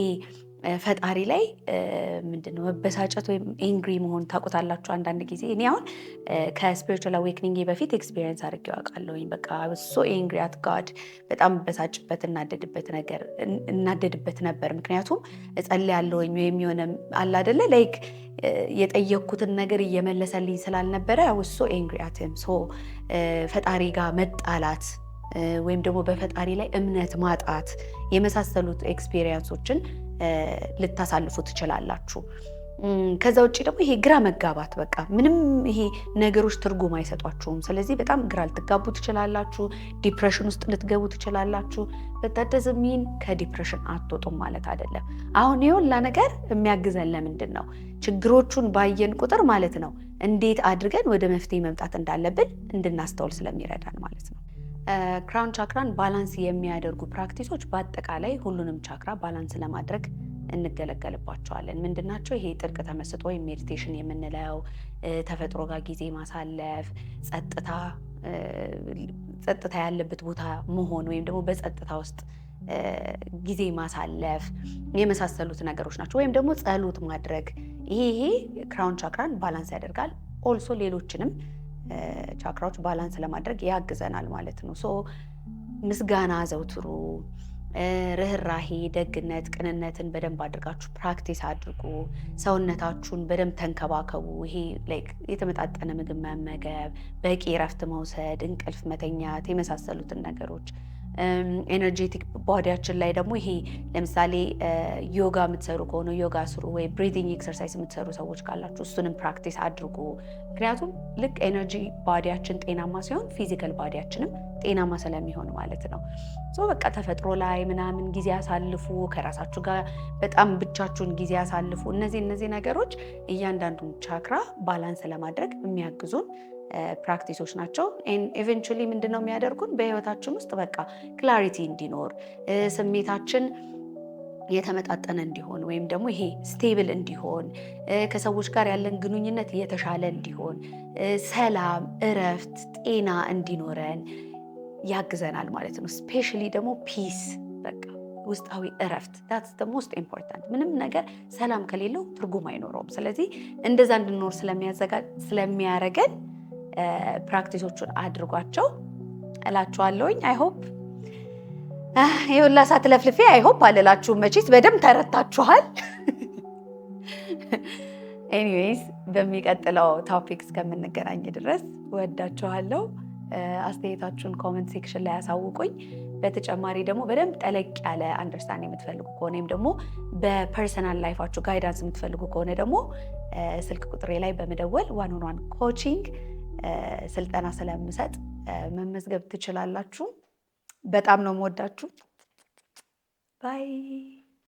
ፈጣሪ ላይ ምንድነው መበሳጨት ወይም ኤንግሪ መሆን ታውቁታላችሁ። አንዳንድ ጊዜ እኔ አሁን ከስፒሪቹዋል አዌክኒንግ በፊት ኤክስፒሪየንስ አድርጌው አውቃለሁኝ። በቃ ሶ ኤንግሪ አት ጋድ በጣም በሳጭበት እናደድበት ነበር። ምክንያቱም እጸልያለሁኝ ወይም የሆነ አለ አይደለ ላይክ የጠየቅኩትን ነገር እየመለሰልኝ ስላልነበረ ሶ ኤንግሪ አት ሂም። ሶ ፈጣሪ ጋር መጣላት ወይም ደግሞ በፈጣሪ ላይ እምነት ማጣት የመሳሰሉት ኤክስፒሪየንሶችን ልታሳልፉ ትችላላችሁ። ከዛ ውጭ ደግሞ ይሄ ግራ መጋባት በቃ ምንም ይሄ ነገሮች ትርጉም አይሰጧችሁም። ስለዚህ በጣም ግራ ልትጋቡ ትችላላችሁ። ዲፕሬሽን ውስጥ ልትገቡ ትችላላችሁ። በታደዘሚን ከዲፕሬሽን አትወጡም ማለት አይደለም። አሁን ይሁላ ነገር የሚያግዘን ለምንድን ነው? ችግሮቹን ባየን ቁጥር ማለት ነው እንዴት አድርገን ወደ መፍትሄ መምጣት እንዳለብን እንድናስተውል ስለሚረዳን ማለት ነው። ክራውን ቻክራን ባላንስ የሚያደርጉ ፕራክቲሶች በአጠቃላይ ሁሉንም ቻክራ ባላንስ ለማድረግ እንገለገልባቸዋለን። ምንድናቸው? ይሄ ጥልቅ ተመስጦ ወይም ሜዲቴሽን የምንለው፣ ተፈጥሮ ጋር ጊዜ ማሳለፍ፣ ጸጥታ ያለበት ቦታ መሆን ወይም ደግሞ በጸጥታ ውስጥ ጊዜ ማሳለፍ የመሳሰሉት ነገሮች ናቸው። ወይም ደግሞ ጸሎት ማድረግ ይሄ ክራውን ቻክራን ባላንስ ያደርጋል። ኦልሶ ሌሎችንም ቻክራዎች ባላንስ ለማድረግ ያግዘናል ማለት ነው። ሶ ምስጋና አዘውትሩ። ርህራሄ፣ ደግነት፣ ቅንነትን በደንብ አድርጋችሁ ፕራክቲስ አድርጉ። ሰውነታችሁን በደንብ ተንከባከቡ። ይሄ ላይክ የተመጣጠነ ምግብ መመገብ፣ በቂ እረፍት መውሰድ፣ እንቅልፍ መተኛት የመሳሰሉትን ነገሮች ኤነርጄቲክ ቦዲያችን ላይ ደግሞ ይሄ ለምሳሌ ዮጋ የምትሰሩ ከሆነ ዮጋ ስሩ፣ ወይ ብሪዲንግ ኤክሰርሳይዝ የምትሰሩ ሰዎች ካላችሁ እሱንም ፕራክቲስ አድርጉ። ምክንያቱም ልክ ኤነርጂ ቦዲያችን ጤናማ ሲሆን ፊዚካል ቦዲያችንም ጤናማ ስለሚሆን ማለት ነው። በቃ ተፈጥሮ ላይ ምናምን ጊዜ ያሳልፉ፣ ከራሳችሁ ጋር በጣም ብቻችሁን ጊዜ ያሳልፉ። እነዚህ ነገሮች እያንዳንዱን ቻክራ ባላንስ ለማድረግ የሚያግዙን ፕራክቲሶች ናቸው። ኤቨንቹሊ ምንድነው የሚያደርጉን በህይወታችን ውስጥ በቃ ክላሪቲ እንዲኖር፣ ስሜታችን የተመጣጠነ እንዲሆን ወይም ደግሞ ይሄ ስቴብል እንዲሆን፣ ከሰዎች ጋር ያለን ግንኙነት የተሻለ እንዲሆን፣ ሰላም፣ እረፍት፣ ጤና እንዲኖረን ያግዘናል ማለት ነው። ስፔሻሊ ደግሞ ፒስ በቃ ውስጣዊ እረፍት that's the most important። ምንም ነገር ሰላም ከሌለው ትርጉም አይኖረውም። ስለዚህ እንደዛ እንድንኖር ስለሚያረገን ፕራክቲሶቹን አድርጓቸው እላችኋለሁኝ። አይ ሆፕ የሁላ ሰዓት ለፍልፌ አይ ሆፕ አልላችሁም። መቼስ በደንብ ተረታችኋል። ኤኒዌይስ በሚቀጥለው ቶፒክ እስከምንገናኝ ድረስ ወዳችኋለሁ። አስተያየታችሁን ኮመንት ሴክሽን ላይ ያሳውቁኝ። በተጨማሪ ደግሞ በደንብ ጠለቅ ያለ አንደርስታንድ የምትፈልጉ ከሆነ ወይም ደግሞ በፐርሰናል ላይፋችሁ ጋይዳንስ የምትፈልጉ ከሆነ ደግሞ ስልክ ቁጥሬ ላይ በመደወል 1-on-1 ኮቺንግ ስልጠና ስለምሰጥ መመዝገብ ትችላላችሁ። በጣም ነው የምወዳችሁ። ባይ